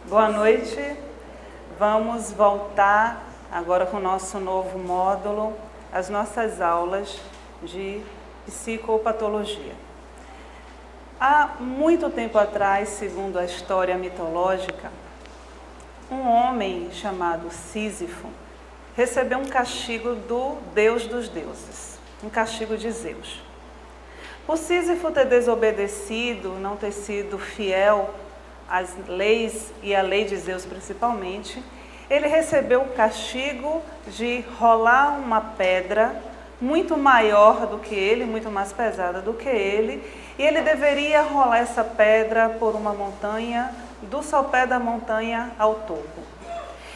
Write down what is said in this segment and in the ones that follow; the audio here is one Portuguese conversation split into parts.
Boa noite. Vamos voltar agora com o nosso novo módulo, as nossas aulas de psicopatologia. Há muito tempo atrás, segundo a história mitológica, um homem chamado Sísifo recebeu um castigo do deus dos deuses, um castigo de Zeus. Por Sísifo ter desobedecido, não ter sido fiel às leis e à lei de Zeus principalmente, ele recebeu o castigo de rolar uma pedra muito maior do que ele, muito mais pesada do que ele, e ele deveria rolar essa pedra por uma montanha, do sopé da montanha ao topo.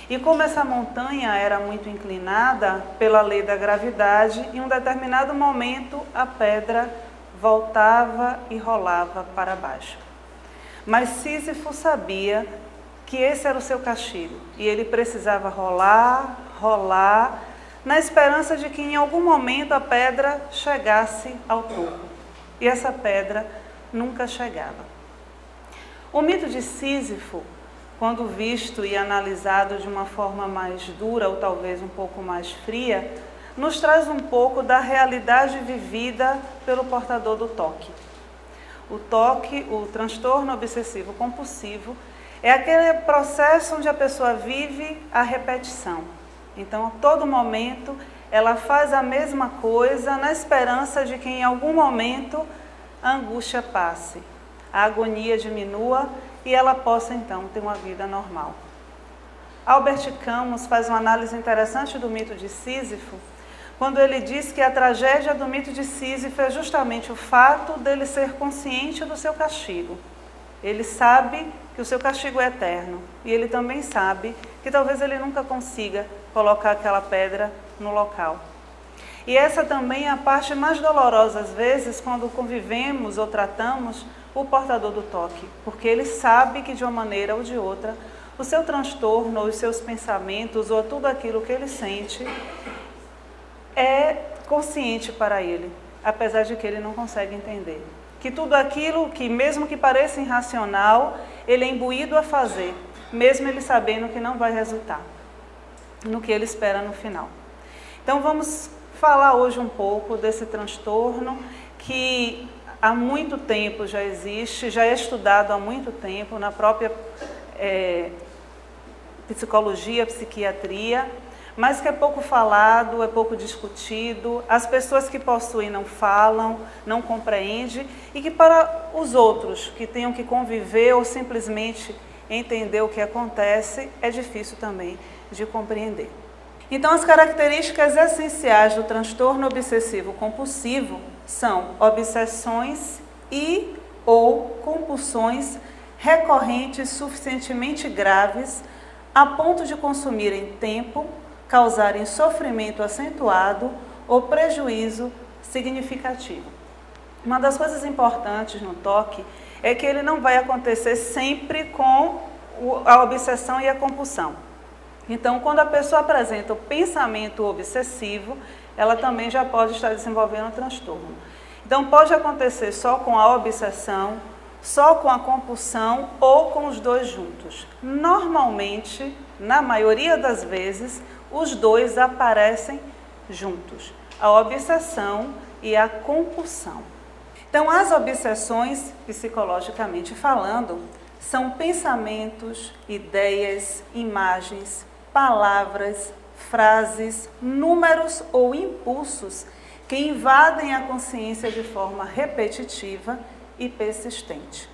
E como essa montanha era muito inclinada pela lei da gravidade, em um determinado momento a pedra voltava e rolava para baixo. Mas Sísifo sabia que esse era o seu castigo e ele precisava rolar, na esperança de que em algum momento a pedra chegasse ao topo. E essa pedra nunca chegava. O mito de Sísifo, quando visto e analisado de uma forma mais dura ou talvez um pouco mais fria, nos traz um pouco da realidade vivida pelo portador do TOC. O TOC, o transtorno obsessivo compulsivo, é aquele processo onde a pessoa vive a repetição. Então, a todo momento, ela faz a mesma coisa na esperança de que em algum momento a angústia passe, a agonia diminua e ela possa então ter uma vida normal. Albert Camus faz uma análise interessante do mito de Sísifo, quando ele diz que a tragédia do mito de Sísifo é justamente o fato dele ser consciente do seu castigo. Ele sabe que o seu castigo é eterno e ele também sabe que talvez ele nunca consiga colocar aquela pedra no local. E essa também é a parte mais dolorosa às vezes quando convivemos ou tratamos o portador do TOC, porque ele sabe que de uma maneira ou de outra o seu transtorno ou os seus pensamentos ou tudo aquilo que ele sente é consciente para ele, apesar de que ele não consegue entender. Que tudo aquilo que, mesmo que pareça irracional, ele é imbuído a fazer, mesmo ele sabendo que não vai resultar no que ele espera no final. Então vamos falar hoje um pouco desse transtorno que há muito tempo já existe, já é estudado há muito tempo na própria psicologia, psiquiatria, mas que é pouco falado, é pouco discutido, as pessoas que possuem não falam, não compreendem, e que para os outros que tenham que conviver ou simplesmente entender o que acontece, é difícil também de compreender. Então, as características essenciais do transtorno obsessivo compulsivo são obsessões e ou compulsões recorrentes suficientemente graves a ponto de consumirem tempo, causarem sofrimento acentuado ou prejuízo significativo. Uma das coisas importantes no TOC é que ele não vai acontecer sempre com a obsessão e a compulsão. Então, quando a pessoa apresenta o pensamento obsessivo, ela também já pode estar desenvolvendo o transtorno. Então, pode acontecer só com a obsessão, só com a compulsão ou com os dois juntos. Normalmente, na maioria das vezes, os dois aparecem juntos, a obsessão e a compulsão. Então, as obsessões, psicologicamente falando, são pensamentos, ideias, imagens, palavras, frases, números ou impulsos que invadem a consciência de forma repetitiva e persistente,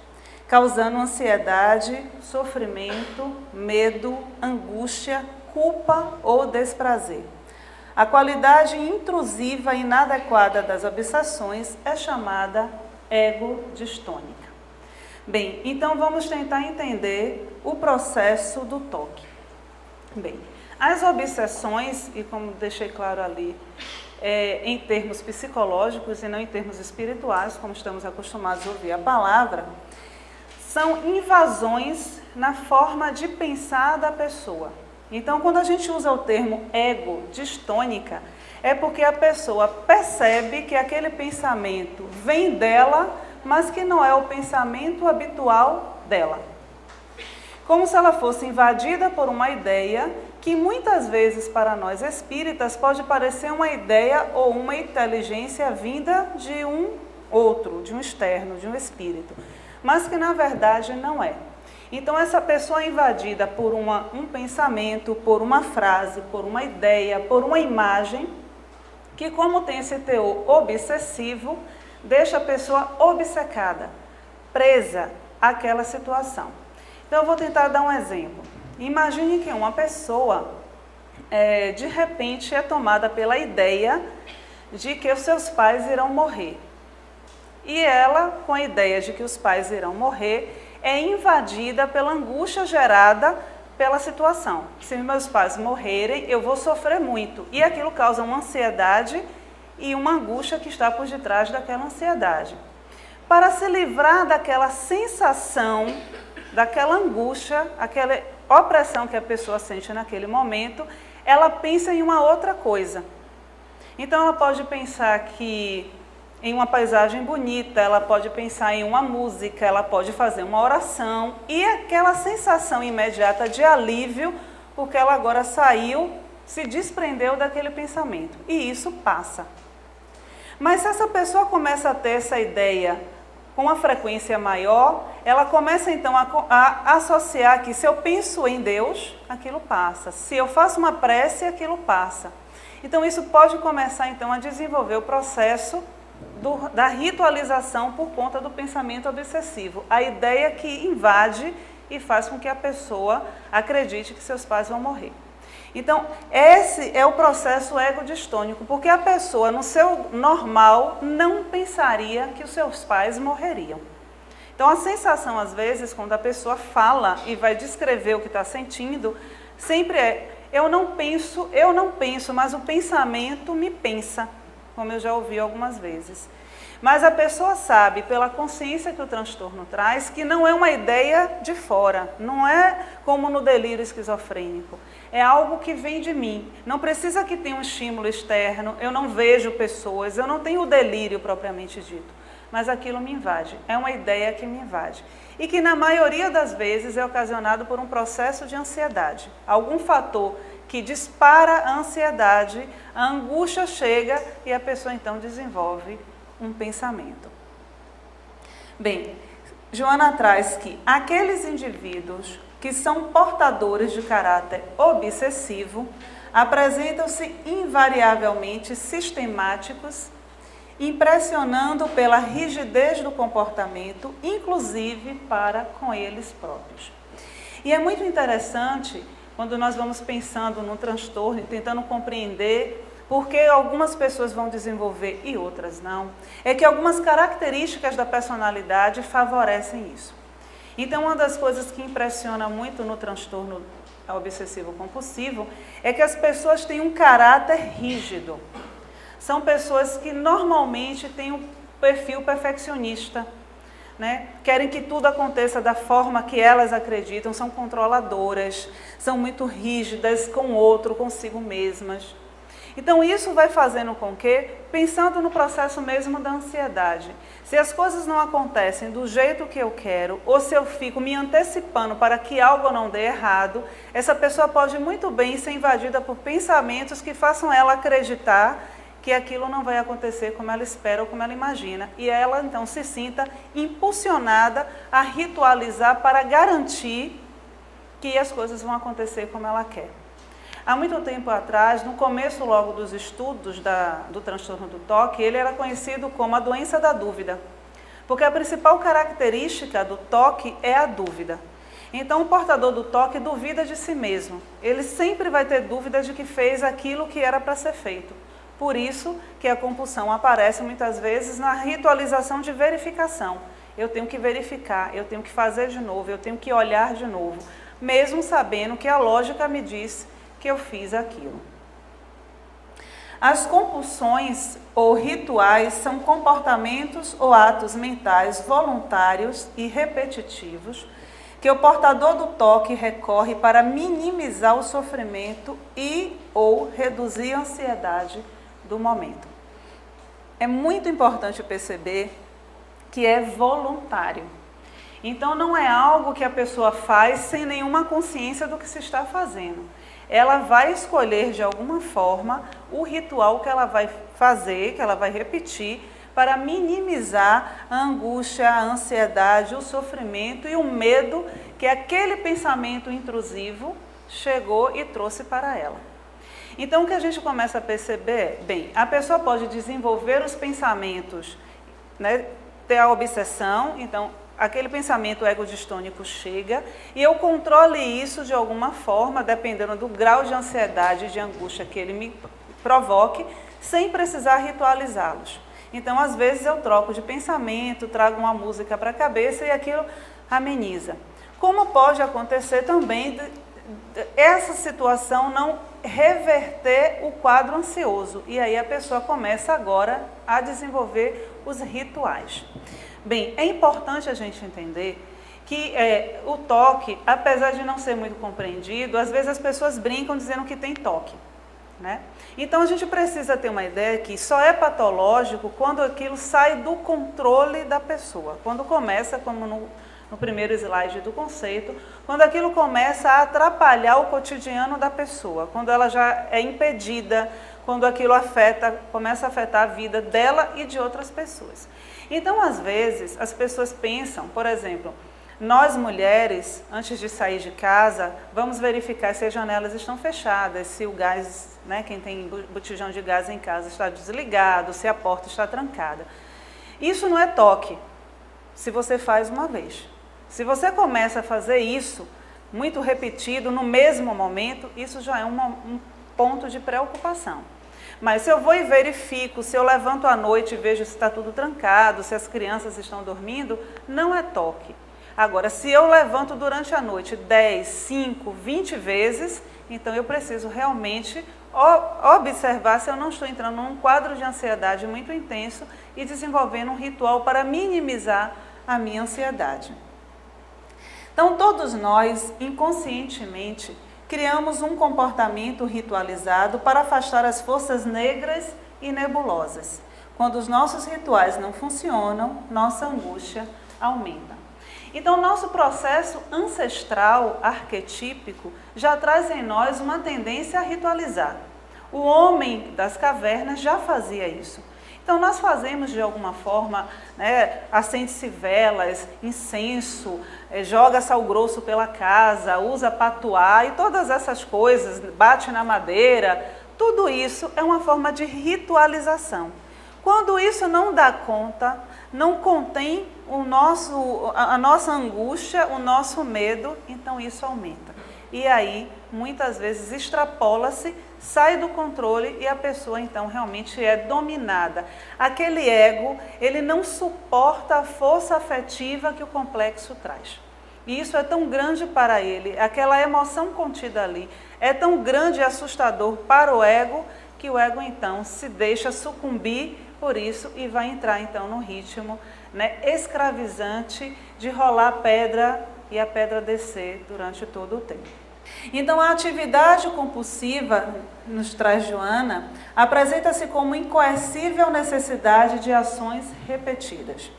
causando ansiedade, sofrimento, medo, angústia, culpa ou desprazer. A qualidade intrusiva e inadequada das obsessões é chamada ego-distônica. Bem, então vamos tentar entender o processo do TOC. Bem, as obsessões, e como deixei claro ali, em termos psicológicos e não em termos espirituais, como estamos acostumados a ouvir a palavra, são invasões na forma de pensar da pessoa. Então, quando a gente usa o termo ego-distônica, é porque a pessoa percebe que aquele pensamento vem dela, mas que não é o pensamento habitual dela. como se ela fosse invadida por uma ideia que muitas vezes para nós espíritas pode parecer uma ideia ou uma inteligência vinda de um outro, de um externo, de um espírito, mas que na verdade não é. Então essa pessoa é invadida por um pensamento, por uma frase, por uma ideia, por uma imagem, que como tem esse teor obsessivo, deixa a pessoa obcecada, presa àquela situação. Então eu vou tentar dar um exemplo. Imagine que uma pessoa, de repente, é tomada pela ideia de que os seus pais irão morrer. E ela, com a ideia de que os pais irão morrer, é invadida pela angústia gerada pela situação. Se meus pais morrerem, eu vou sofrer muito. E aquilo causa uma ansiedade e uma angústia que está por detrás daquela ansiedade. Para se livrar daquela sensação, daquela angústia, aquela opressão que a pessoa sente naquele momento, ela pensa em uma outra coisa. Então ela pode pensar em uma paisagem bonita, ela pode pensar em uma música, ela pode fazer uma oração e aquela sensação imediata de alívio, porque ela agora saiu, se desprendeu daquele pensamento. E isso passa. Mas se essa pessoa começa a ter essa ideia com uma frequência maior, ela começa então a associar que se eu penso em Deus, aquilo passa. Se eu faço uma prece, aquilo passa. Então isso pode começar então a desenvolver o processo da ritualização por conta do pensamento obsessivo. A ideia que invade e faz com que a pessoa acredite que seus pais vão morrer. Então, esse é o processo egodistônico, porque a pessoa, no seu normal, não pensaria que os seus pais morreriam. Então, a sensação, às vezes, quando a pessoa fala e vai descrever o que está sentindo, sempre é, eu não penso, mas o pensamento me pensa, como eu já ouvi algumas vezes. Mas a pessoa sabe, pela consciência que o transtorno traz, que não é uma ideia de fora, não é como no delírio esquizofrênico. É algo que vem de mim. Não precisa que tenha um estímulo externo, eu não vejo pessoas, eu não tenho o delírio propriamente dito. Mas aquilo me invade, é uma ideia que me invade. E que na maioria das vezes é ocasionado por um processo de ansiedade. Algum fator que dispara a ansiedade, a angústia chega e a pessoa então desenvolve um pensamento. Bem, Joana traz que aqueles indivíduos que são portadores de caráter obsessivo apresentam-se invariavelmente sistemáticos, impressionando pela rigidez do comportamento, inclusive para com eles próprios. E é muito interessante quando nós vamos pensando no transtorno e tentando compreender por que algumas pessoas vão desenvolver e outras não, é que algumas características da personalidade favorecem isso. Então, uma das coisas que impressiona muito no transtorno obsessivo-compulsivo é que as pessoas têm um caráter rígido. São pessoas que normalmente têm um perfil perfeccionista, né? Querem que tudo aconteça da forma que elas acreditam, são controladoras, são muito rígidas com o outro, consigo mesmas. Então isso vai fazendo com que, pensando no processo mesmo da ansiedade, se as coisas não acontecem do jeito que eu quero, ou se eu fico me antecipando para que algo não dê errado, essa pessoa pode muito bem ser invadida por pensamentos que façam ela acreditar que aquilo não vai acontecer como ela espera ou como ela imagina. E ela então se sinta impulsionada a ritualizar para garantir que as coisas vão acontecer como ela quer. Há muito tempo atrás, no começo logo dos estudos do transtorno do TOC, ele era conhecido como a doença da dúvida, porque a principal característica do TOC é a dúvida. Então, o portador do TOC duvida de si mesmo, ele sempre vai ter dúvida de que fez aquilo que era para ser feito. Por isso que a compulsão aparece muitas vezes na ritualização de verificação. Eu tenho que verificar, eu tenho que fazer de novo, eu tenho que olhar de novo, mesmo sabendo que a lógica me diz que eu fiz aquilo. As compulsões ou rituais são comportamentos ou atos mentais voluntários e repetitivos que o portador do TOC recorre para minimizar o sofrimento e ou reduzir a ansiedade do momento. É muito importante perceber que é voluntário. Então não é algo que a pessoa faz sem nenhuma consciência do que se está fazendo. Ela vai escolher de alguma forma o ritual que ela vai fazer, que ela vai repetir, para minimizar a angústia, a ansiedade, o sofrimento e o medo que aquele pensamento intrusivo chegou e trouxe para ela. Então o que a gente começa a perceber, bem, a pessoa pode desenvolver os pensamentos, né, ter a obsessão, então aquele pensamento egodistônico chega e eu controle isso de alguma forma, dependendo do grau de ansiedade e de angústia que ele me provoque, sem precisar ritualizá-los. Então, às vezes eu troco de pensamento, trago uma música para a cabeça e aquilo ameniza. Como pode acontecer também essa situação não reverter o quadro ansioso? E aí a pessoa começa agora a desenvolver os rituais. Bem, é importante a gente entender que o toque, apesar de não ser muito compreendido, às vezes as pessoas brincam dizendo que tem toque, né? Então a gente precisa ter uma ideia que só é patológico quando aquilo sai do controle da pessoa. Quando começa, como no primeiro slide do conceito, quando aquilo começa a atrapalhar o cotidiano da pessoa, quando ela já é impedida, quando aquilo começa a afetar a vida dela e de outras pessoas. Então, às vezes, as pessoas pensam, por exemplo, nós mulheres, antes de sair de casa, vamos verificar se as janelas estão fechadas, se o gás, né, quem tem botijão de gás em casa está desligado, se a porta está trancada. Isso não é toque, se você faz uma vez. Se você começa a fazer isso, muito repetido, no mesmo momento, isso já é um ponto de preocupação. Mas se eu vou e verifico, se eu levanto à noite e vejo se está tudo trancado, se as crianças estão dormindo, não é toque. Agora, se eu levanto durante a noite 10, 5, 20 vezes, então eu preciso realmente observar se eu não estou entrando num quadro de ansiedade muito intenso e desenvolvendo um ritual para minimizar a minha ansiedade. Então, todos nós, inconscientemente, criamos um comportamento ritualizado para afastar as forças negras e nebulosas. Quando os nossos rituais não funcionam, nossa angústia aumenta. Então, nosso processo ancestral, arquetípico, já traz em nós uma tendência a ritualizar. O homem das cavernas já fazia isso. Então, nós fazemos de alguma forma, né, acende-se velas, incenso, joga sal grosso pela casa, usa patuá e todas essas coisas, bate na madeira, tudo isso é uma forma de ritualização. Quando isso não dá conta, não contém a nossa angústia, o nosso medo, então isso aumenta. E aí, muitas vezes, extrapola-se, sai do controle e a pessoa, então, realmente é dominada. Aquele ego, ele não suporta a força afetiva que o complexo traz. E isso é tão grande para ele, aquela emoção contida ali, é tão grande e assustador para o ego, que o ego, então, se deixa sucumbir por isso e vai entrar, então, no ritmo, né, escravizante de rolar a pedra e a pedra descer durante todo o tempo. Então, a atividade compulsiva, nos traz Joana, apresenta-se como incoercível necessidade de ações repetidas.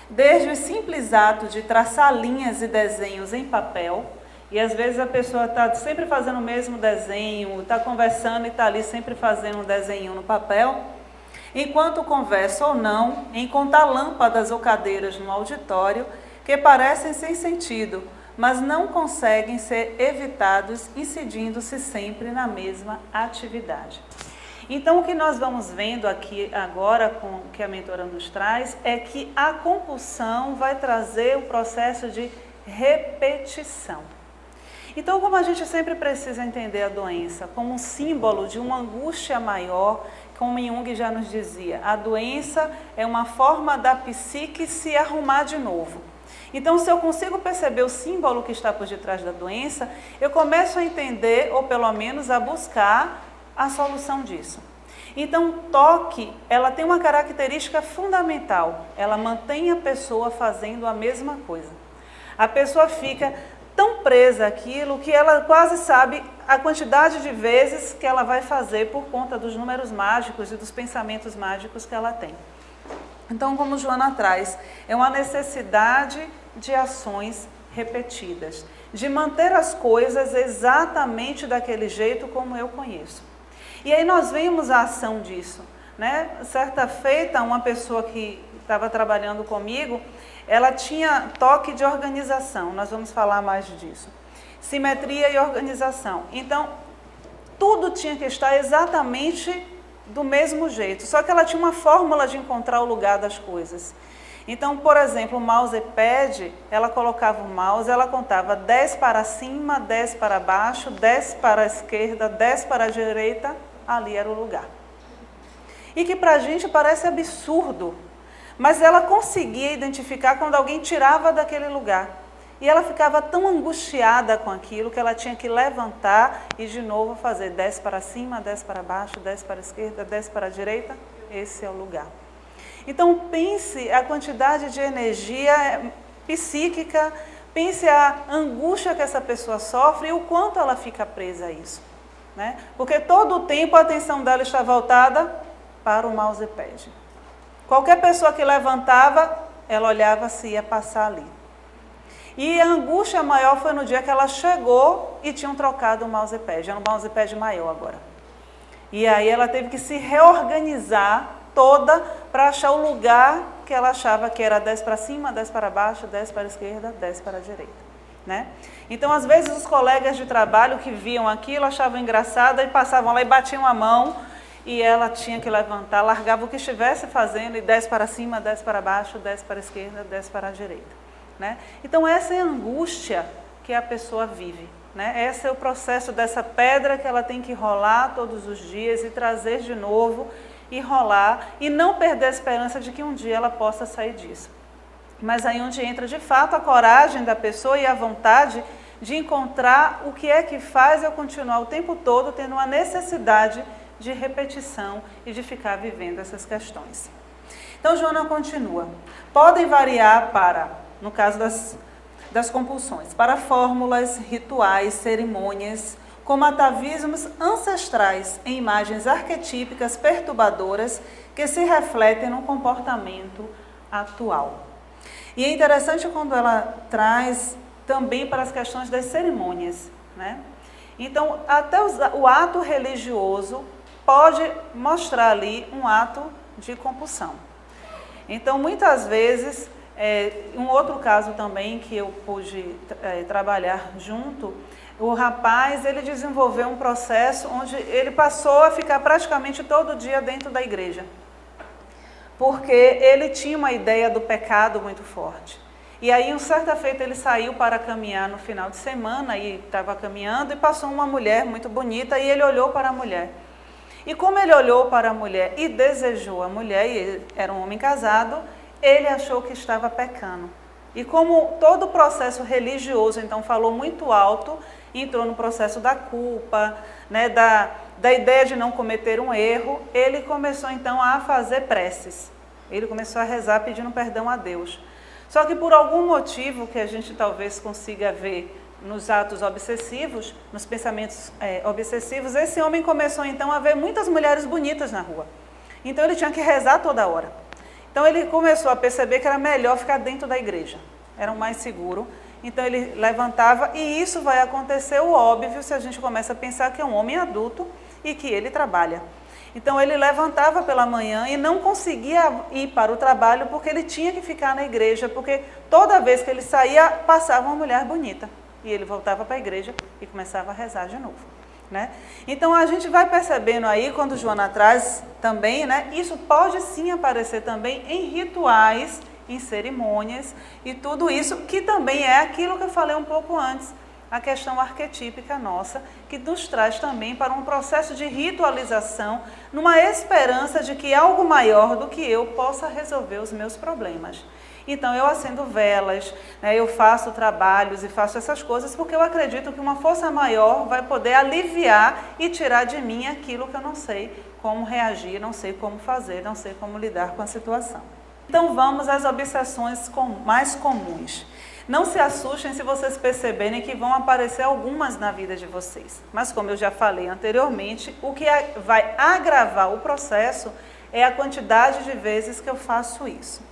Desde o simples ato de traçar linhas e desenhos em papel, e às vezes a pessoa está sempre fazendo o mesmo desenho, está conversando e está ali sempre fazendo um desenho no papel, enquanto conversa ou não, em contar lâmpadas ou cadeiras no auditório que parecem sem sentido, mas não conseguem ser evitados, incidindo-se sempre na mesma atividade. Então, o que nós vamos vendo aqui agora, com o que a mentora nos traz, é que a compulsão vai trazer o processo de repetição. Então, como a gente sempre precisa entender a doença como um símbolo de uma angústia maior, como Jung já nos dizia, a doença é uma forma da psique se arrumar de novo. Então, se eu consigo perceber o símbolo que está por detrás da doença, eu começo a entender, ou pelo menos a buscar, a solução disso. Então, o toque, ela tem uma característica fundamental, ela mantém a pessoa fazendo a mesma coisa. A pessoa fica tão presa àquilo que ela quase sabe a quantidade de vezes que ela vai fazer por conta dos números mágicos e dos pensamentos mágicos que ela tem. Então, como Joana traz, é uma necessidade de ações repetidas, de manter as coisas exatamente daquele jeito como eu conheço. E aí nós vimos a ação disso, né? Certa feita, uma pessoa que estava trabalhando comigo, ela tinha toque de organização, nós vamos falar mais disso. Simetria e organização. Então, tudo tinha que estar exatamente do mesmo jeito, só que ela tinha uma fórmula de encontrar o lugar das coisas. Então, por exemplo, o mousepad, ela colocava o mouse, ela contava 10 para cima, 10 para baixo, 10 para a esquerda, 10 para a direita, ali era o lugar. E que para a gente parece absurdo, mas ela conseguia identificar quando alguém tirava daquele lugar. E ela ficava tão angustiada com aquilo que ela tinha que levantar e de novo fazer 10 para cima, 10 para baixo, 10 para a esquerda, 10 para a direita. Esse é o lugar. Então pense a quantidade de energia psíquica, pense a angústia que essa pessoa sofre e o quanto ela fica presa a isso, né? Porque todo o tempo a atenção dela está voltada para o mousepad. Qualquer pessoa que levantava, ela olhava se ia passar ali. E a angústia maior foi no dia que ela chegou e tinham trocado o mousepad, era um mousepad maior agora. E aí ela teve que se reorganizar toda para achar o lugar que ela achava que era 10 para cima, 10 para baixo, 10 para a esquerda, 10 para a direita, né? Então, às vezes, os colegas de trabalho que viam aquilo achavam engraçado e passavam lá e batiam a mão e ela tinha que levantar, largava o que estivesse fazendo e 10 para cima, 10 para baixo, 10 para a esquerda, 10 para a direita, né? Então, essa é a angústia que a pessoa vive, né? Esse é o processo dessa pedra que ela tem que rolar todos os dias e trazer de novo e rolar e não perder a esperança de que um dia ela possa sair disso. Mas aí onde entra de fato a coragem da pessoa e a vontade de encontrar o que é que faz eu continuar o tempo todo tendo uma necessidade de repetição e de ficar vivendo essas questões. Então Joana continua. Podem variar para, no caso das compulsões, para fórmulas, rituais, cerimônias, como atavismos ancestrais em imagens arquetípicas perturbadoras que se refletem no comportamento atual. E é interessante quando ela traz também para as questões das cerimônias, né? Então, até o ato religioso pode mostrar ali um ato de compulsão. Então, muitas vezes, um outro caso também que eu pude trabalhar junto, o rapaz, ele desenvolveu um processo onde ele passou a ficar praticamente todo dia dentro da igreja. Porque ele tinha uma ideia do pecado muito forte. E aí, uma certa feita, ele saiu para caminhar no final de semana e estava caminhando e passou uma mulher muito bonita e ele olhou para a mulher. E como ele olhou para a mulher e desejou a mulher, e ele era um homem casado, ele achou que estava pecando. E como todo o processo religioso, então, falou muito alto, entrou no processo da culpa, né, da ideia de não cometer um erro, ele começou, então, a fazer preces. Ele começou a rezar pedindo perdão a Deus. Só que por algum motivo que a gente talvez consiga ver nos atos obsessivos, nos pensamentos obsessivos, esse homem começou, então, a ver muitas mulheres bonitas na rua. Então, ele tinha que rezar toda hora. Então, ele começou a perceber que era melhor ficar dentro da igreja, era o mais seguro. Então, ele levantava, e isso vai acontecer o óbvio se a gente começa a pensar que é um homem adulto e que ele trabalha. Então, ele levantava pela manhã e não conseguia ir para o trabalho porque ele tinha que ficar na igreja, porque toda vez que ele saía, passava uma mulher bonita. E ele voltava para a igreja e começava a rezar de novo, né? Então, a gente vai percebendo aí, quando Joana traz também, né, isso pode sim aparecer também em rituais, em cerimônias e tudo isso, que também é aquilo que eu falei um pouco antes, a questão arquetípica nossa, que nos traz também para um processo de ritualização, numa esperança de que algo maior do que eu possa resolver os meus problemas. Então, eu acendo velas, né, eu faço trabalhos e faço essas coisas porque eu acredito que uma força maior vai poder aliviar e tirar de mim aquilo que eu não sei como reagir, não sei como fazer, não sei como lidar com a situação. Então, vamos às obsessões mais comuns. Não se assustem se vocês perceberem que vão aparecer algumas na vida de vocês. Mas, como eu já falei anteriormente, o que vai agravar o processo é a quantidade de vezes que eu faço isso.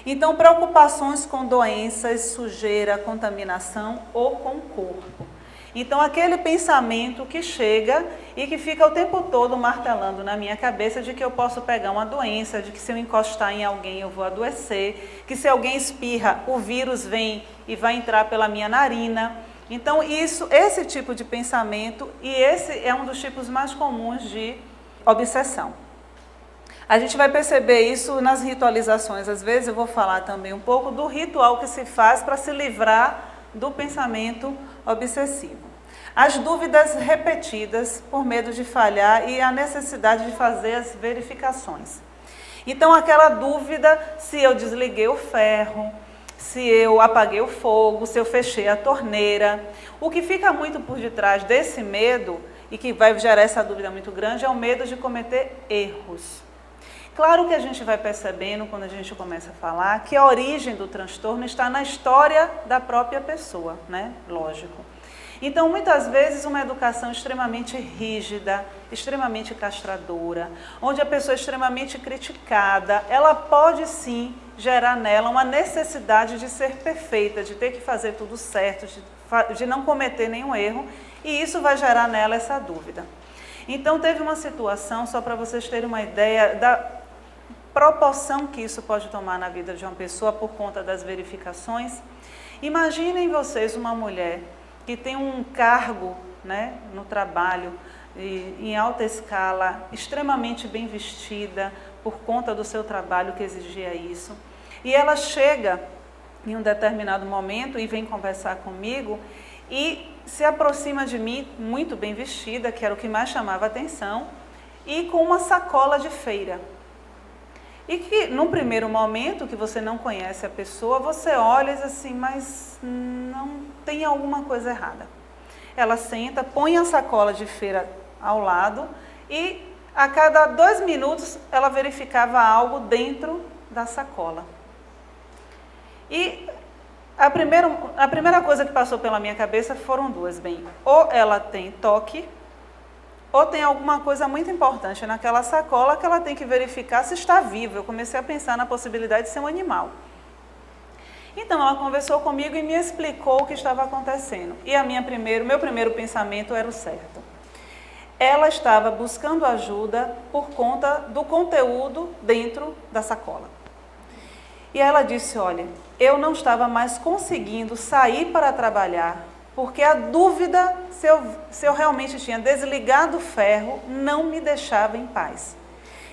Então, preocupações com doenças, sujeira, contaminação ou com o corpo. Então, aquele pensamento que chega e que fica o tempo todo martelando na minha cabeça de que eu posso pegar uma doença, de que se eu encostar em alguém eu vou adoecer, que se alguém espirra, o vírus vem e vai entrar pela minha narina. Então, esse tipo de pensamento, e esse é um dos tipos mais comuns de obsessão. A gente vai perceber isso nas ritualizações. Às vezes eu vou falar também um pouco do ritual que se faz para se livrar do pensamento obsessivo. As dúvidas repetidas por medo de falhar e a necessidade de fazer as verificações. Então, aquela dúvida se eu desliguei o ferro, se eu apaguei o fogo, se eu fechei a torneira. O que fica muito por detrás desse medo e que vai gerar essa dúvida muito grande é o medo de cometer erros. Claro que a gente vai percebendo, quando a gente começa a falar, que a origem do transtorno está na história da própria pessoa, né? Lógico. Então, muitas vezes, uma educação extremamente rígida, extremamente castradora, onde a pessoa é extremamente criticada, ela pode sim gerar nela uma necessidade de ser perfeita, de ter que fazer tudo certo, de não cometer nenhum erro, e isso vai gerar nela essa dúvida. Então, teve uma situação, só para vocês terem uma ideia da proporção que isso pode tomar na vida de uma pessoa por conta das verificações. Imaginem vocês uma mulher que tem um cargo, né, no trabalho, em alta escala, extremamente bem vestida, por conta do seu trabalho que exigia isso. E ela chega em um determinado momento e vem conversar comigo e se aproxima de mim, muito bem vestida, que era o que mais chamava a atenção, e com uma sacola de feira. E que, num primeiro momento, que você não conhece a pessoa, você olha e diz assim, mas não tem alguma coisa errada. Ela senta, põe a sacola de feira ao lado e a cada 2 minutos ela verificava algo dentro da sacola. E a primeira coisa que passou pela minha cabeça foram duas, bem, ou ela tem toque, ou tem alguma coisa muito importante naquela sacola que ela tem que verificar se está viva. Eu comecei a pensar na possibilidade de ser um animal. Então, ela conversou comigo e me explicou o que estava acontecendo. E meu primeiro pensamento era o certo. Ela estava buscando ajuda por conta do conteúdo dentro da sacola. E ela disse, olha, eu não estava mais conseguindo sair para trabalhar, porque a dúvida se eu realmente tinha desligado o ferro não me deixava em paz.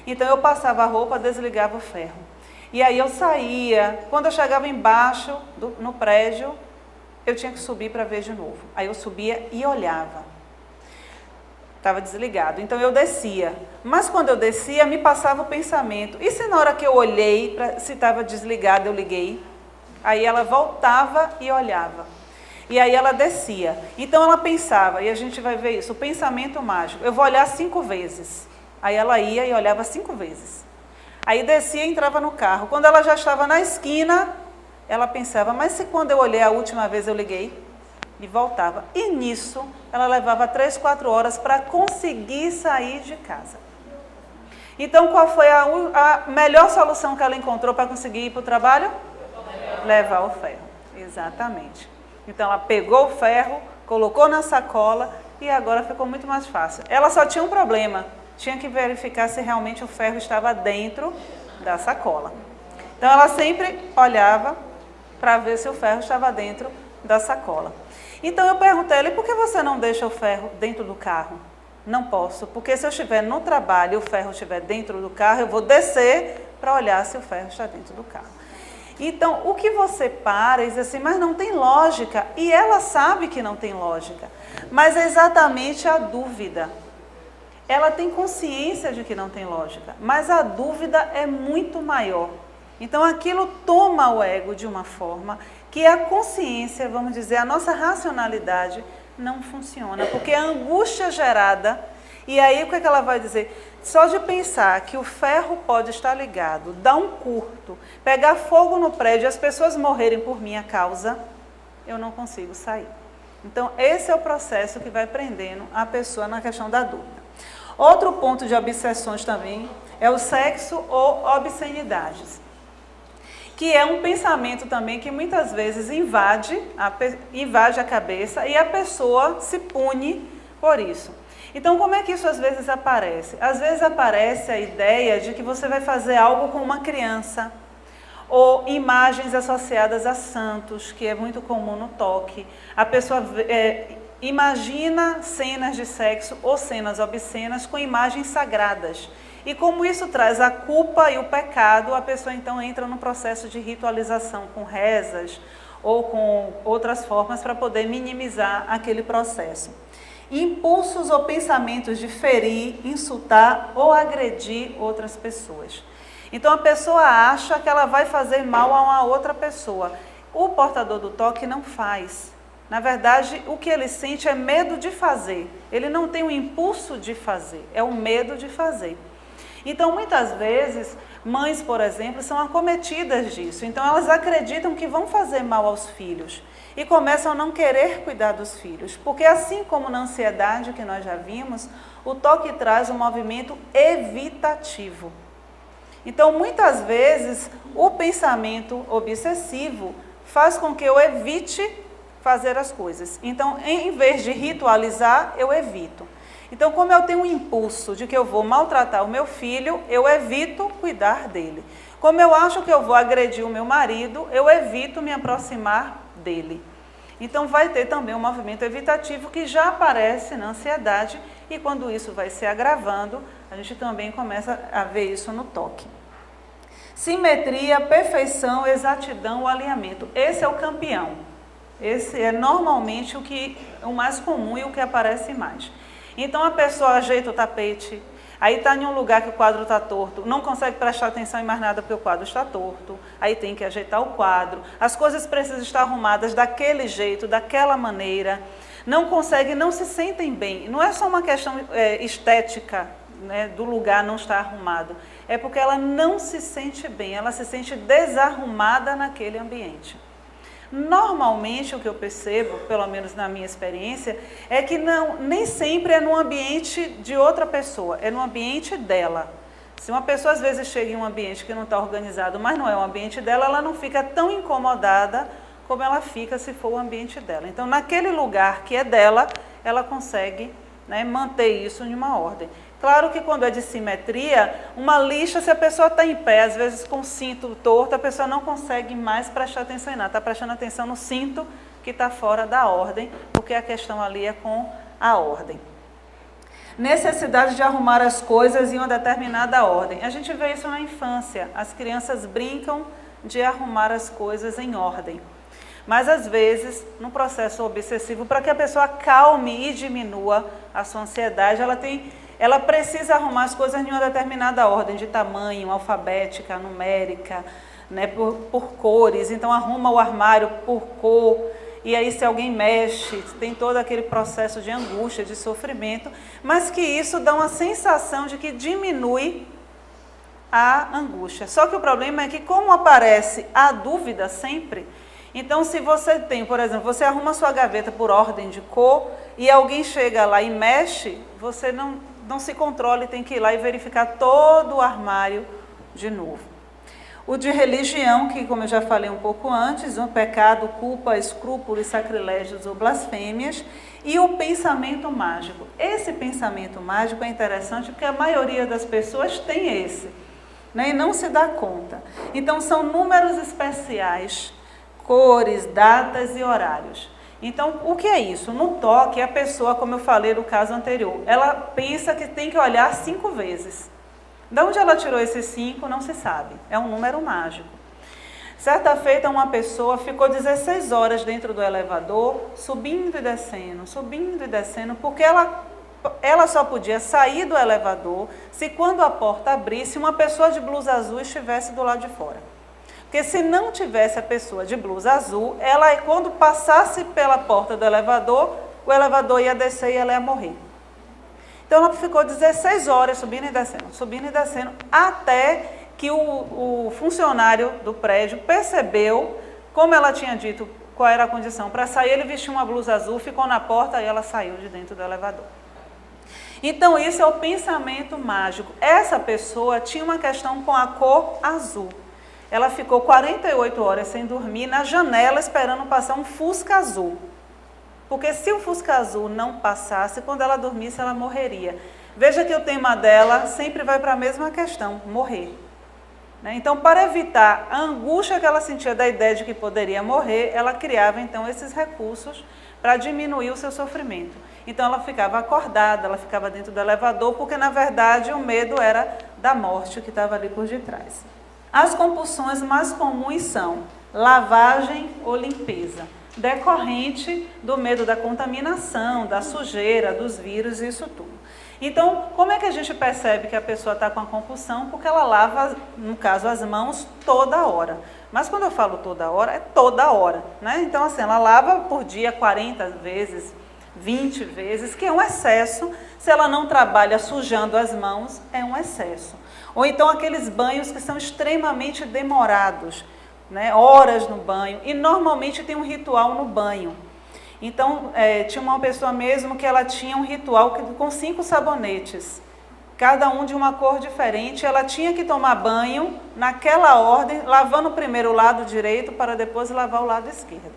Então eu passava a roupa, desligava o ferro. E aí eu saía, quando eu chegava embaixo, no prédio, eu tinha que subir para ver de novo. Aí eu subia e olhava. Estava desligado, então eu descia. Mas quando eu descia, me passava o pensamento. E se na hora que eu olhei, se estava desligado, eu liguei? Aí ela voltava e olhava. E aí ela descia. Então ela pensava, e a gente vai ver isso, o pensamento mágico. Eu vou olhar 5 vezes. Aí ela ia e olhava 5 vezes. Aí descia e entrava no carro. Quando ela já estava na esquina, ela pensava, mas se quando eu olhei a última vez eu liguei? E voltava. E nisso, ela levava 3, 4 horas para conseguir sair de casa. Então, qual foi a melhor solução que ela encontrou para conseguir ir para o trabalho? Levar o ferro. Exatamente. Então, ela pegou o ferro, colocou na sacola e agora ficou muito mais fácil. Ela só tinha um problema. Tinha que verificar se realmente o ferro estava dentro da sacola. Então, ela sempre olhava para ver se o ferro estava dentro da sacola. Então, eu perguntei a ele, por que você não deixa o ferro dentro do carro? Não posso, porque se eu estiver no trabalho e o ferro estiver dentro do carro, eu vou descer para olhar se o ferro está dentro do carro. Então, o que você para e diz assim, mas não tem lógica. E ela sabe que não tem lógica, mas é exatamente a dúvida. Ela tem consciência de que não tem lógica, mas a dúvida é muito maior. Então, aquilo toma o ego de uma forma que a consciência, vamos dizer, a nossa racionalidade não funciona, porque a angústia gerada, e aí o que é que ela vai dizer? Só de pensar que o ferro pode estar ligado, dar um curto, pegar fogo no prédio e as pessoas morrerem por minha causa, eu não consigo sair. Então, esse é o processo que vai prendendo a pessoa na questão da dúvida. Outro ponto de obsessões também é o sexo ou obscenidades, que é um pensamento também que muitas vezes invade a cabeça e a pessoa se pune por isso. Então, como é que isso às vezes aparece? Às vezes aparece a ideia de que você vai fazer algo com uma criança, ou imagens associadas a santos, que é muito comum no toque. A pessoa imagina cenas de sexo ou cenas obscenas com imagens sagradas. E como isso traz a culpa e o pecado, a pessoa então entra no processo de ritualização com rezas ou com outras formas para poder minimizar aquele processo. Impulsos ou pensamentos de ferir, insultar ou agredir outras pessoas. Então a pessoa acha que ela vai fazer mal a uma outra pessoa. O portador do toque não faz. Na verdade, o que ele sente é medo de fazer. Ele não tem o impulso de fazer, é o medo de fazer. Então, muitas vezes, mães, por exemplo, são acometidas disso. Então, elas acreditam que vão fazer mal aos filhos e começam a não querer cuidar dos filhos. Porque, assim como na ansiedade que nós já vimos, o toque traz um movimento evitativo. Então, muitas vezes, o pensamento obsessivo faz com que eu evite fazer as coisas. Então, em vez de ritualizar, eu evito. Então, como eu tenho um impulso de que eu vou maltratar o meu filho, eu evito cuidar dele. Como eu acho que eu vou agredir o meu marido, eu evito me aproximar dele. Então, vai ter também um movimento evitativo que já aparece na ansiedade e quando isso vai se agravando, a gente também começa a ver isso no toque. Simetria, perfeição, exatidão, alinhamento. Esse é o campeão. Esse é normalmente o mais comum e o que aparece mais. Então a pessoa ajeita o tapete, aí está em um lugar que o quadro está torto, não consegue prestar atenção em mais nada porque o quadro está torto, aí tem que ajeitar o quadro, as coisas precisam estar arrumadas daquele jeito, daquela maneira, não consegue, não se sentem bem. Não é só uma questão estética, né, do lugar não estar arrumado, é porque ela não se sente bem, ela se sente desarrumada naquele ambiente. Normalmente o que eu percebo, pelo menos na minha experiência, é que nem sempre é no ambiente de outra pessoa, é no ambiente dela. Se uma pessoa às vezes chega em um ambiente que não está organizado, mas não é o ambiente dela, ela não fica tão incomodada como ela fica se for o ambiente dela. Então, naquele lugar que é dela, ela consegue, né, manter isso em uma ordem. Claro que quando é de simetria, uma lixa, se a pessoa está em pé, às vezes com o cinto torto, a pessoa não consegue mais prestar atenção em nada, está prestando atenção no cinto que está fora da ordem, porque a questão ali é com a ordem. Necessidade de arrumar as coisas em uma determinada ordem. A gente vê isso na infância, as crianças brincam de arrumar as coisas em ordem. Mas às vezes, no processo obsessivo, para que a pessoa calme e diminua a sua ansiedade, ela precisa arrumar as coisas em uma determinada ordem, de tamanho, alfabética, numérica, né, por cores. Então, arruma o armário por cor, e aí se alguém mexe, tem todo aquele processo de angústia, de sofrimento, mas que isso dá uma sensação de que diminui a angústia. Só que o problema é que, como aparece a dúvida sempre, então se você tem, por exemplo, você arruma sua gaveta por ordem de cor, e alguém chega lá e mexe, você não se controla e tem que ir lá e verificar todo o armário de novo. O de religião, que como eu já falei um pouco antes, o pecado, culpa, escrúpulos, sacrilégios ou blasfêmias, e o pensamento mágico. Esse pensamento mágico é interessante porque a maioria das pessoas tem esse, né, e não se dá conta. Então são números especiais, cores, datas e horários. Então, o que é isso? No toque, a pessoa, como eu falei no caso anterior, ela pensa que tem que olhar 5 vezes. De onde ela tirou esses 5, não se sabe. É um número mágico. Certa feita, uma pessoa ficou 16 horas dentro do elevador, subindo e descendo, porque ela só podia sair do elevador se quando a porta abrisse, uma pessoa de blusa azul estivesse do lado de fora. Porque se não tivesse a pessoa de blusa azul, ela, quando passasse pela porta do elevador, o elevador ia descer e ela ia morrer. Então ela ficou 16 horas subindo e descendo, até que o funcionário do prédio percebeu, como ela tinha dito qual era a condição para sair, ele vestiu uma blusa azul, ficou na porta e ela saiu de dentro do elevador. Então isso é o pensamento mágico. Essa pessoa tinha uma questão com a cor azul. Ela ficou 48 horas sem dormir na janela esperando passar um Fusca azul. Porque se o Fusca azul não passasse, quando ela dormisse, ela morreria. Veja que o tema dela sempre vai para a mesma questão, morrer. Então, para evitar a angústia que ela sentia da ideia de que poderia morrer, ela criava, então, esses recursos para diminuir o seu sofrimento. Então, ela ficava acordada, ela ficava dentro do elevador, porque, na verdade, o medo era da morte que estava ali por detrás. As compulsões mais comuns são lavagem ou limpeza, decorrente do medo da contaminação, da sujeira, dos vírus, isso tudo. Então, como é que a gente percebe que a pessoa está com a compulsão? Porque ela lava, no caso, as mãos toda hora. Mas quando eu falo toda hora, é toda hora, né? Então, assim, ela lava por dia 40 vezes, 20 vezes, que é um excesso. Se ela não trabalha sujando as mãos, é um excesso. Ou então aqueles banhos que são extremamente demorados, né? Horas no banho, e normalmente tem um ritual no banho. Então, tinha uma pessoa mesmo que ela tinha um ritual com 5 sabonetes, cada um de uma cor diferente. Ela tinha que tomar banho naquela ordem, lavando primeiro o lado direito para depois lavar o lado esquerdo.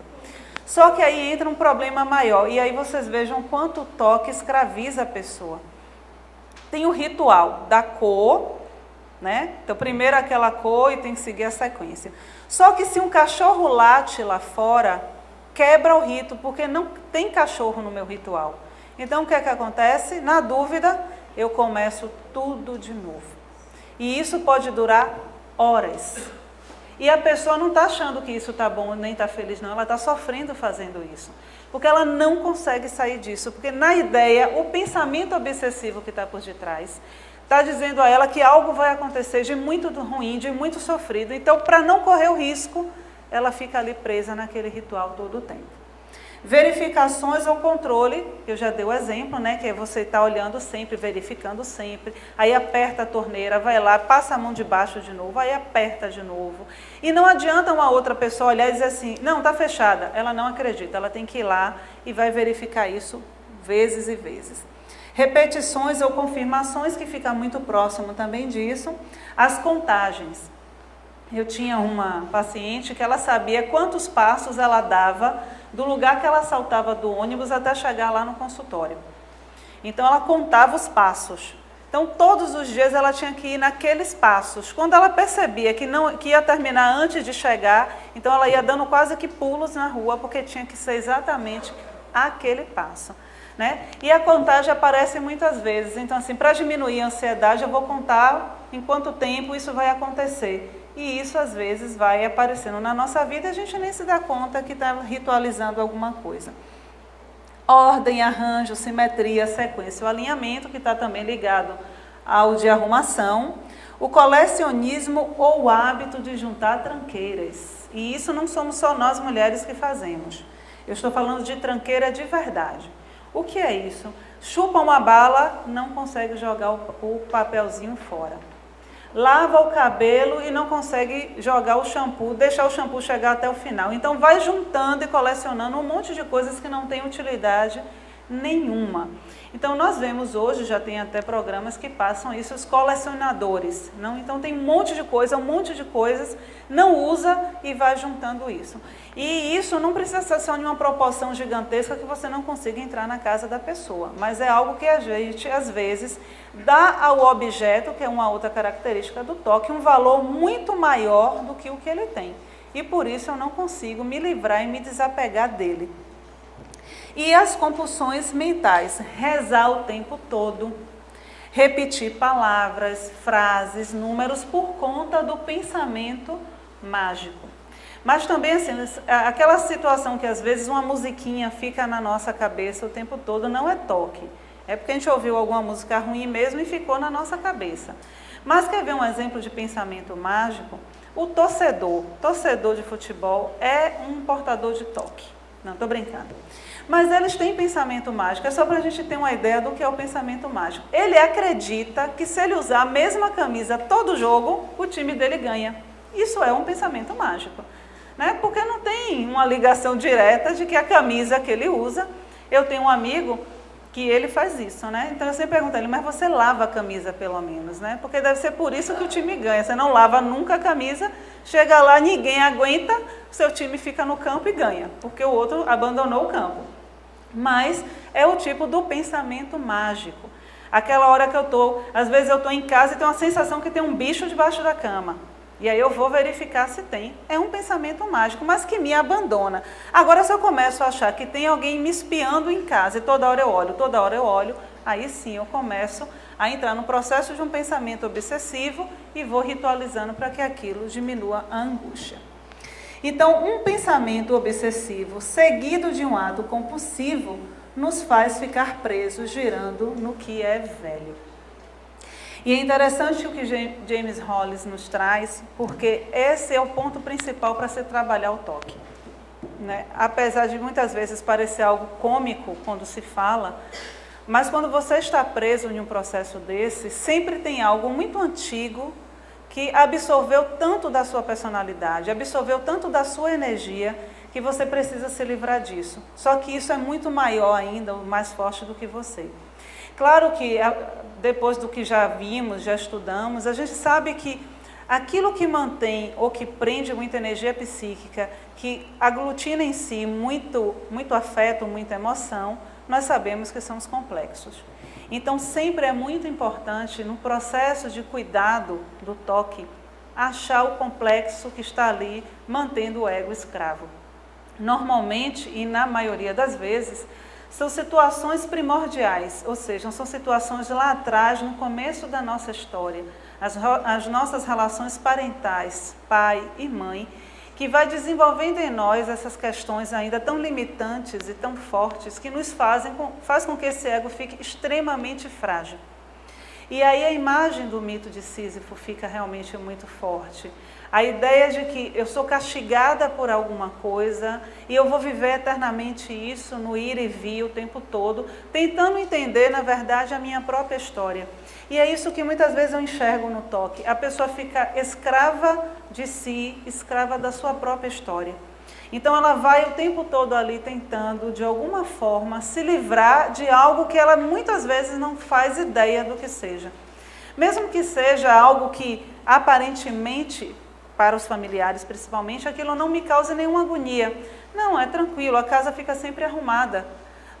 Só que aí entra um problema maior, e aí vocês vejam quanto o toque escraviza a pessoa. Tem o ritual da cor, né? Então, primeiro aquela cor e tem que seguir a sequência. Só que se um cachorro late lá fora, quebra o rito, porque não tem cachorro no meu ritual. Então, o que é que acontece? Na dúvida, eu começo tudo de novo. E isso pode durar horas. E a pessoa não está achando que isso está bom, nem está feliz, não. Ela está sofrendo fazendo isso. Porque ela não consegue sair disso. Porque na ideia, o pensamento obsessivo que está por detrás está dizendo a ela que algo vai acontecer de muito ruim, de muito sofrido. Então, para não correr o risco, ela fica ali presa naquele ritual todo o tempo. Verificações ou controle, eu já dei o exemplo, né? Que é você estar olhando sempre, verificando sempre, aí aperta a torneira, vai lá, passa a mão debaixo de novo, aí aperta de novo. E não adianta uma outra pessoa olhar e dizer assim, não, está fechada. Ela não acredita, ela tem que ir lá e vai verificar isso vezes e vezes. Repetições ou confirmações, que fica muito próximo também disso. As contagens. Eu tinha uma paciente que ela sabia quantos passos ela dava do lugar que ela saltava do ônibus até chegar lá no consultório. Então, ela contava os passos. Então, todos os dias ela tinha que ir naqueles passos. Quando ela percebia que ia terminar antes de chegar, então ela ia dando quase que pulos na rua, porque tinha que ser exatamente aquele passo. Né? E a contagem aparece muitas vezes. Então, assim, para diminuir a ansiedade, eu vou contar em quanto tempo isso vai acontecer. E isso, às vezes, vai aparecendo na nossa vida e a gente nem se dá conta que está ritualizando alguma coisa. Ordem, arranjo, simetria, sequência, o alinhamento, que está também ligado ao de arrumação. O colecionismo ou o hábito de juntar tranqueiras. E isso não somos só nós mulheres que fazemos. Eu estou falando de tranqueira de verdade. O que é isso? Chupa uma bala, não consegue jogar o papelzinho fora. Lava o cabelo e não consegue jogar o shampoo, deixar o shampoo chegar até o final. Então, vai juntando e colecionando um monte de coisas que não têm utilidade nenhuma. Então, nós vemos hoje, já tem até programas que passam isso, os colecionadores. Não? Então, tem um monte de coisas, não usa e vai juntando isso. E isso não precisa ser só de uma proporção gigantesca que você não consiga entrar na casa da pessoa. Mas é algo que a gente, às vezes, dá ao objeto, que é uma outra característica do toque, um valor muito maior do que o que ele tem. E por isso eu não consigo me livrar e me desapegar dele. E as compulsões mentais, rezar o tempo todo, repetir palavras, frases, números por conta do pensamento mágico. Mas também, assim, aquela situação que às vezes uma musiquinha fica na nossa cabeça o tempo todo, não é toque. É porque a gente ouviu alguma música ruim mesmo e ficou na nossa cabeça. Mas quer ver um exemplo de pensamento mágico? O torcedor de futebol é um portador de toque. Não, estou brincando. Mas eles têm pensamento mágico, é só para a gente ter uma ideia do que é o pensamento mágico. Ele acredita que se ele usar a mesma camisa todo jogo, o time dele ganha. Isso é um pensamento mágico, né? Porque não tem uma ligação direta de que a camisa que ele usa. Eu tenho um amigo que ele faz isso, né? Então eu sempre pergunto a ele, mas você lava a camisa pelo menos, né? Porque deve ser por isso que o time ganha. Você não lava nunca a camisa, chega lá, ninguém aguenta, seu time fica no campo e ganha, porque o outro abandonou o campo. Mas é o tipo do pensamento mágico. Aquela hora que às vezes eu estou em casa e tenho a sensação que tem um bicho debaixo da cama. E aí eu vou verificar se tem. É um pensamento mágico, mas que me abandona. Agora, se eu começo a achar que tem alguém me espiando em casa e toda hora eu olho, aí sim eu começo a entrar no processo de um pensamento obsessivo e vou ritualizando para que aquilo diminua a angústia. Então, um pensamento obsessivo seguido de um ato compulsivo nos faz ficar presos girando no que é velho. E é interessante o que James Hollis nos traz, porque esse é o ponto principal para se trabalhar o toque, né? Apesar de muitas vezes parecer algo cômico quando se fala, mas quando você está preso em um processo desse, sempre tem algo muito antigo que absorveu tanto da sua personalidade, absorveu tanto da sua energia, que você precisa se livrar disso. Só que isso é muito maior ainda, mais forte do que você. Claro que depois do que já vimos, já estudamos, a gente sabe que aquilo que mantém ou que prende muita energia psíquica, que aglutina em si muito afeto, muita emoção, nós sabemos que são os complexos. Então sempre é muito importante no processo de cuidado do toque, achar o complexo que está ali mantendo o ego escravo. Normalmente, e na maioria das vezes, são situações primordiais, ou seja, são situações lá atrás, no começo da nossa história, as nossas relações parentais, pai e mãe, que vai desenvolvendo em nós essas questões ainda tão limitantes e tão fortes, que nos faz com que esse ego fique extremamente frágil. E aí a imagem do mito de Sísifo fica realmente muito forte. A ideia de que eu sou castigada por alguma coisa e eu vou viver eternamente isso no ir e vir o tempo todo, tentando entender, na verdade, a minha própria história. E é isso que muitas vezes eu enxergo no toque. A pessoa fica escrava de si, escrava da sua própria história. Então ela vai o tempo todo ali tentando, de alguma forma, se livrar de algo que ela muitas vezes não faz ideia do que seja. Mesmo que seja algo que aparentemente, para os familiares principalmente, aquilo não me causa nenhuma agonia. Não, é tranquilo, a casa fica sempre arrumada.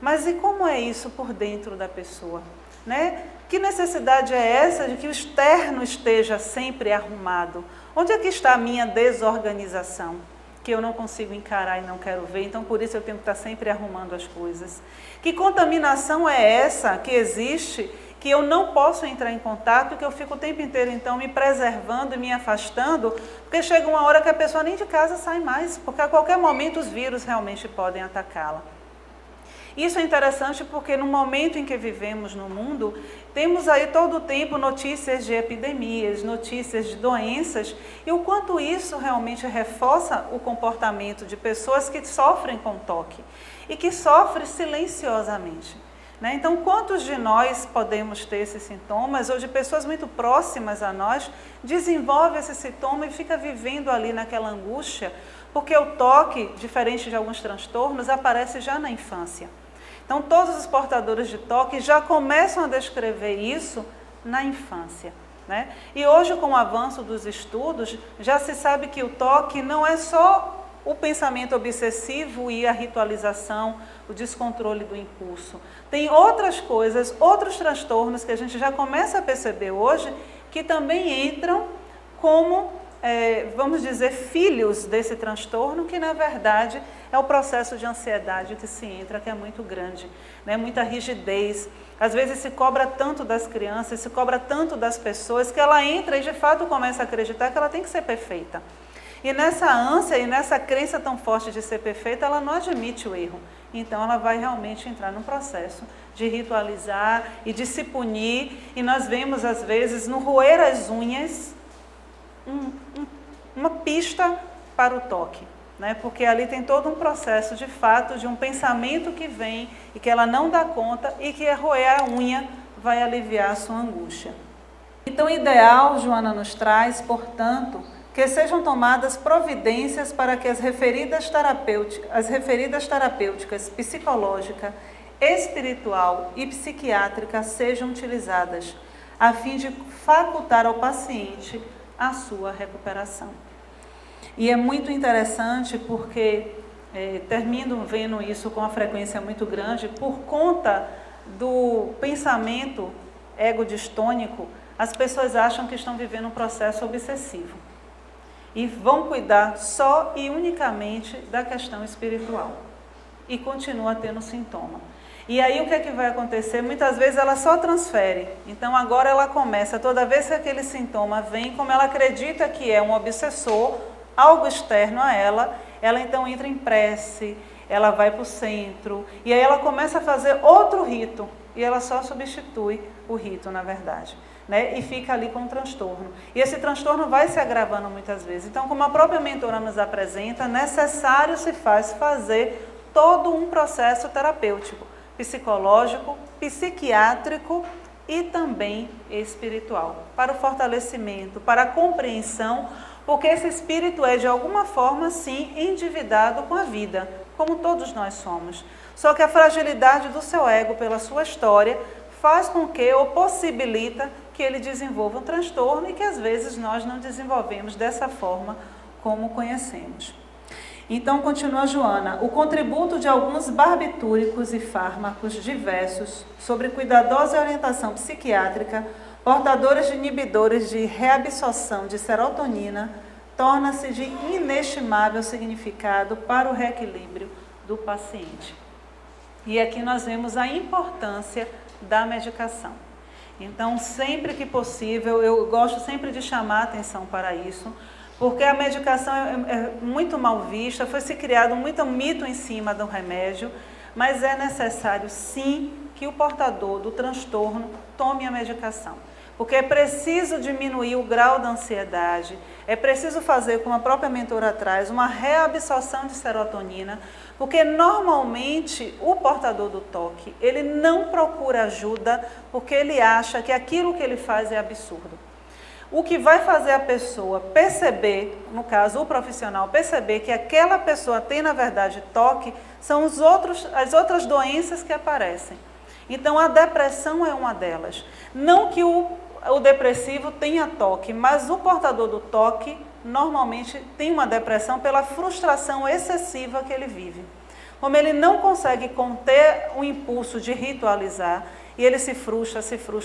Mas e como é isso por dentro da pessoa? Né? Que necessidade é essa de que o externo esteja sempre arrumado? Onde é que está a minha desorganização? Que eu não consigo encarar e não quero ver, então por isso eu tenho que estar sempre arrumando as coisas. Que contaminação é essa que existe, que eu não posso entrar em contato, que eu fico o tempo inteiro então me preservando e me afastando, porque chega uma hora que a pessoa nem de casa sai mais, porque a qualquer momento os vírus realmente podem atacá-la. Isso é interessante porque no momento em que vivemos no mundo, temos aí todo o tempo notícias de epidemias, notícias de doenças, e o quanto isso realmente reforça o comportamento de pessoas que sofrem com toque e que sofrem silenciosamente. Né? Então, quantos de nós podemos ter esses sintomas, ou de pessoas muito próximas a nós, desenvolve esse sintoma e fica vivendo ali naquela angústia, porque o toque, diferente de alguns transtornos, aparece já na infância. Então, todos os portadores de toque já começam a descrever isso na infância. Né? E hoje, com o avanço dos estudos, já se sabe que o toque não é só o pensamento obsessivo e a ritualização, o descontrole do impulso. Tem outras coisas, outros transtornos que a gente já começa a perceber hoje, que também entram como, vamos dizer, filhos desse transtorno, que na verdade é o processo de ansiedade que se entra, que é muito grande, né? Muita rigidez. Às vezes se cobra tanto das crianças, se cobra tanto das pessoas, que ela entra e de fato começa a acreditar que ela tem que ser perfeita. E nessa ânsia e nessa crença tão forte de ser perfeita, ela não admite o erro. Então ela vai realmente entrar num processo de ritualizar e de se punir. E nós vemos às vezes no roer as unhas uma pista para o toque. Né? Porque ali tem todo um processo de fato de um pensamento que vem e que ela não dá conta e que roer a unha vai aliviar a sua angústia. Então o ideal, Joana nos traz, portanto, que sejam tomadas providências para que as referidas terapêuticas psicológica, espiritual e psiquiátrica sejam utilizadas, a fim de facultar ao paciente a sua recuperação. E é muito interessante porque termino vendo isso com uma frequência muito grande, por conta do pensamento egodistônico, as pessoas acham que estão vivendo um processo obsessivo e vão cuidar só e unicamente da questão espiritual e continua tendo sintoma. E aí o que é que vai acontecer? Muitas vezes ela só transfere, então agora ela começa, toda vez que aquele sintoma vem, como ela acredita que é um obsessor, algo externo a ela então entra em prece, ela vai para o centro, e aí ela começa a fazer outro rito, e ela só substitui o rito, na verdade, né? E fica ali com um transtorno. E esse transtorno vai se agravando muitas vezes. Então, como a própria mentora nos apresenta, necessário se faz fazer todo um processo terapêutico, psicológico, psiquiátrico e também espiritual, para o fortalecimento, para a compreensão, porque esse espírito é de alguma forma sim endividado com a vida, como todos nós somos. Só que a fragilidade do seu ego pela sua história faz com que, ou possibilita que ele desenvolva um transtorno e que às vezes nós não desenvolvemos dessa forma como conhecemos. Então, continua Joana, o contributo de alguns barbitúricos e fármacos diversos sobre cuidadosa orientação psiquiátrica, portadores de inibidores de reabsorção de serotonina, torna-se de inestimável significado para o reequilíbrio do paciente. E aqui nós vemos a importância da medicação. Então, sempre que possível, eu gosto sempre de chamar a atenção para isso, porque a medicação é muito mal vista, foi se criado muito mito em cima do remédio, mas é necessário sim que o portador do transtorno tome a medicação. Porque é preciso diminuir o grau da ansiedade, é preciso fazer, como a própria mentora traz, uma reabsorção de serotonina, porque normalmente o portador do toque, ele não procura ajuda porque ele acha que aquilo que ele faz é absurdo. O que vai fazer a pessoa perceber, no caso o profissional, perceber que aquela pessoa tem na verdade toque, são as outras doenças que aparecem. Então a depressão é uma delas. Não que o depressivo tenha toque, mas o portador do toque normalmente tem uma depressão pela frustração excessiva que ele vive. Como ele não consegue conter o impulso de ritualizar, e ele se frustra,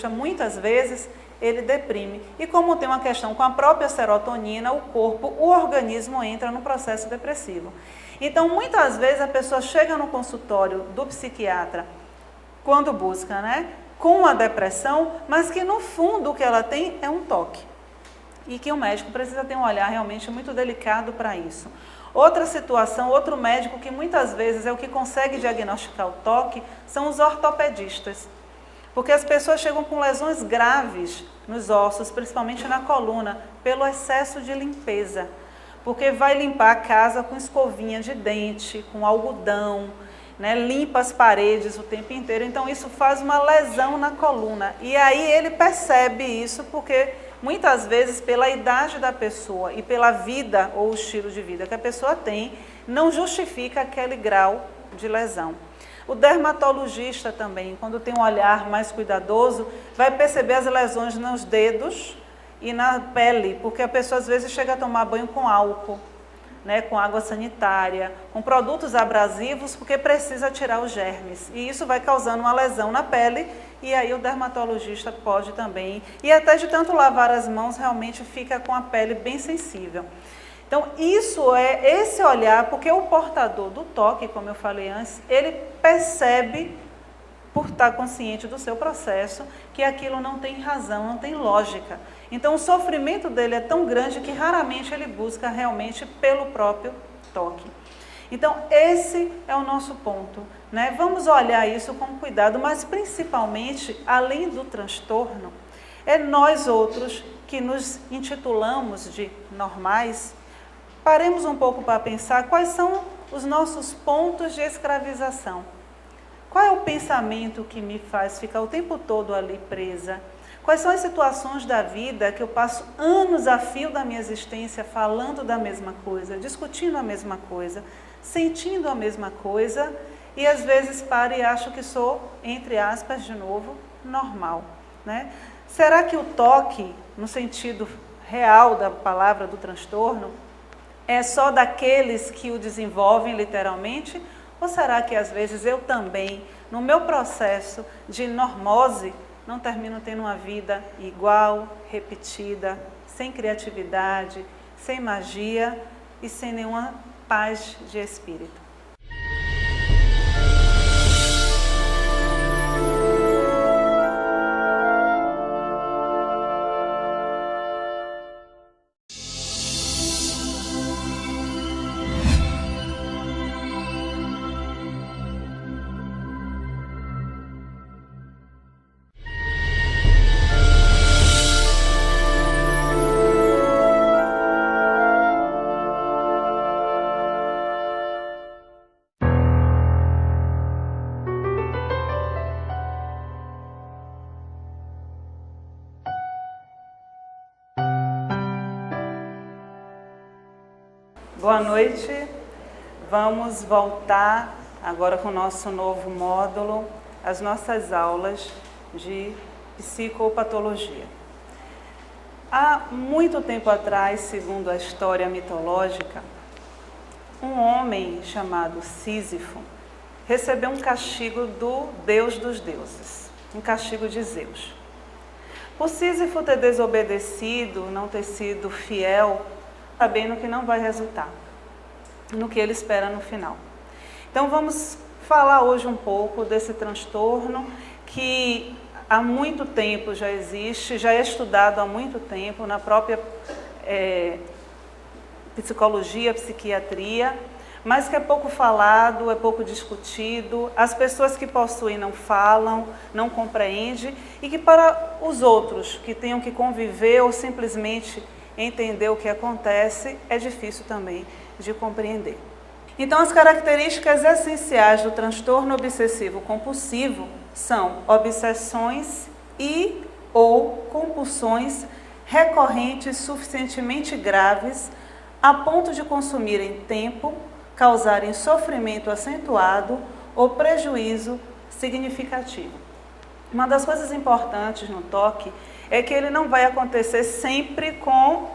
muitas vezes ele deprime. E como tem uma questão com a própria serotonina, o organismo entra no processo depressivo. Então, muitas vezes a pessoa chega no consultório do psiquiatra, quando busca, né, com a depressão, mas que no fundo o que ela tem é um toque. E que o médico precisa ter um olhar realmente muito delicado para isso. Outra situação, outro médico que muitas vezes é o que consegue diagnosticar o toque, são os ortopedistas. Porque as pessoas chegam com lesões graves nos ossos, principalmente na coluna, pelo excesso de limpeza. Porque vai limpar a casa com escovinha de dente, com algodão, né, limpa as paredes o tempo inteiro, então isso faz uma lesão na coluna. E aí ele percebe isso porque muitas vezes pela idade da pessoa e pela vida ou estilo de vida que a pessoa tem, não justifica aquele grau de lesão. O dermatologista também, quando tem um olhar mais cuidadoso, vai perceber as lesões nos dedos e na pele, porque a pessoa às vezes chega a tomar banho com álcool, né, com água sanitária, com produtos abrasivos, porque precisa tirar os germes. E isso vai causando uma lesão na pele, e aí o dermatologista pode também, e até de tanto lavar as mãos, realmente fica com a pele bem sensível. Então, isso é esse olhar, porque o portador do toque, como eu falei antes, ele percebe, por estar consciente do seu processo, que aquilo não tem razão, não tem lógica. Então, o sofrimento dele é tão grande que raramente ele busca realmente pelo próprio toque. Então, esse é o nosso ponto, né? Vamos olhar isso com cuidado, mas principalmente, além do transtorno, é nós outros que nos intitulamos de normais, paremos um pouco para pensar quais são os nossos pontos de escravização. Qual é o pensamento que me faz ficar o tempo todo ali presa? Quais são as situações da vida que eu passo anos a fio da minha existência falando da mesma coisa, discutindo a mesma coisa, sentindo a mesma coisa e às vezes paro e acho que sou, entre aspas, de novo, normal, né? Será que o toque, no sentido real da palavra do transtorno, é só daqueles que o desenvolvem literalmente? Ou será que às vezes eu também, no meu processo de normose, não termino tendo uma vida igual, repetida, sem criatividade, sem magia e sem nenhuma paz de espírito? Boa noite, vamos voltar agora com o nosso novo módulo, as nossas aulas de psicopatologia. Há muito tempo atrás, segundo a história mitológica, um homem chamado Sísifo recebeu um castigo do deus dos deuses, um castigo de Zeus. Por Sísifo ter desobedecido, não ter sido fiel, sabendo que não vai resultar no que ele espera no final. Então vamos falar hoje um pouco desse transtorno que há muito tempo já existe, já é estudado há muito tempo na própria psicologia, psiquiatria, mas que é pouco falado, é pouco discutido, as pessoas que possuem não falam, não compreendem, e que para os outros que tenham que conviver ou simplesmente entender o que acontece, é difícil também de compreender. Então, as características essenciais do transtorno obsessivo compulsivo são obsessões e ou compulsões recorrentes suficientemente graves a ponto de consumirem tempo, causarem sofrimento acentuado ou prejuízo significativo. Uma das coisas importantes no toque é que ele não vai acontecer sempre com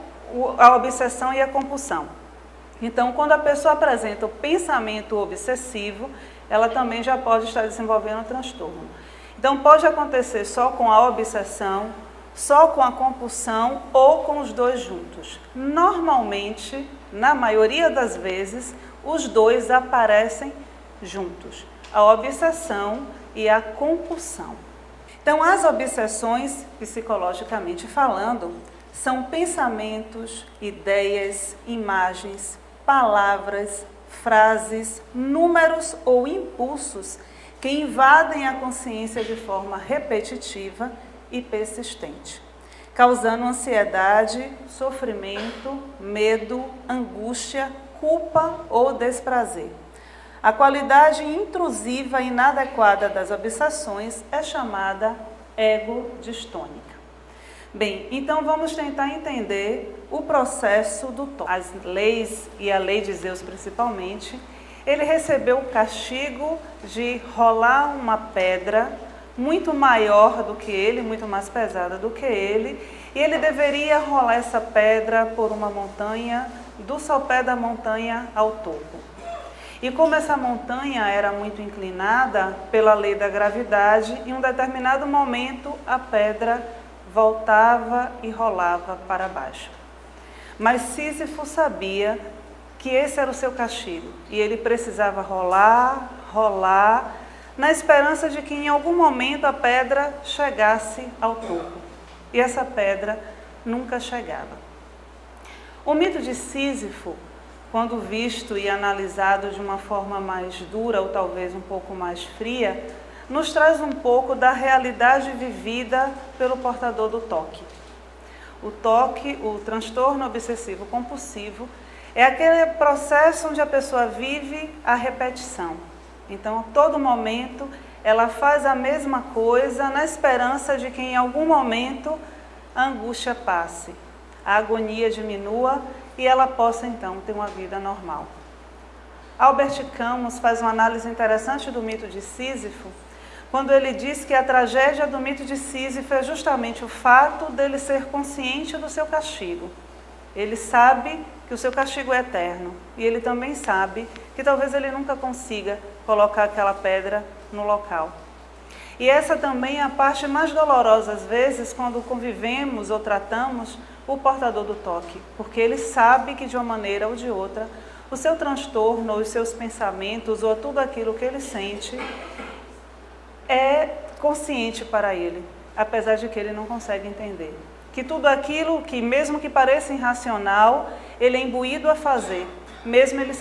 a obsessão e a compulsão. Então, quando a pessoa apresenta o pensamento obsessivo, ela também já pode estar desenvolvendo o transtorno. Então, pode acontecer só com a obsessão, só com a compulsão ou com os dois juntos. Normalmente, na maioria das vezes, os dois aparecem juntos, a obsessão e a compulsão. Então, as obsessões, psicologicamente falando, são pensamentos, ideias, imagens, palavras, frases, números ou impulsos que invadem a consciência de forma repetitiva e persistente, causando ansiedade, sofrimento, medo, angústia, culpa ou desprazer. A qualidade intrusiva e inadequada das obsessões é chamada ego-distônica. Bem, então vamos tentar entender o processo do toque. As leis, e a lei de Zeus principalmente, ele recebeu o castigo de rolar uma pedra muito maior do que ele, muito mais pesada do que ele, e ele deveria rolar essa pedra por uma montanha, do sopé da montanha ao topo. E como essa montanha era muito inclinada pela lei da gravidade, em um determinado momento a pedra voltava e rolava para baixo. Mas Sísifo sabia que esse era o seu castigo e ele precisava rolar, na esperança de que em algum momento a pedra chegasse ao topo. E essa pedra nunca chegava. O mito de Sísifo, quando visto e analisado de uma forma mais dura ou talvez um pouco mais fria, nos traz um pouco da realidade vivida pelo portador do toque. O toque, o transtorno obsessivo compulsivo, é aquele processo onde a pessoa vive a repetição. Então, a todo momento, ela faz a mesma coisa na esperança de que em algum momento a angústia passe, a agonia diminua e ela possa então ter uma vida normal. Albert Camus faz uma análise interessante do mito de Sísifo, quando ele diz que a tragédia do mito de Sísifo é justamente o fato dele ser consciente do seu castigo. Ele sabe que o seu castigo é eterno e ele também sabe que talvez ele nunca consiga colocar aquela pedra no local. E essa também é a parte mais dolorosa, às vezes, quando convivemos ou tratamos o portador do toque, porque ele sabe que de uma maneira ou de outra, o seu transtorno, ou os seus pensamentos, ou tudo aquilo que ele sente, é consciente para ele, apesar de que ele não consegue entender. Que tudo aquilo que, mesmo que pareça irracional, ele é imbuído a fazer, mesmo ele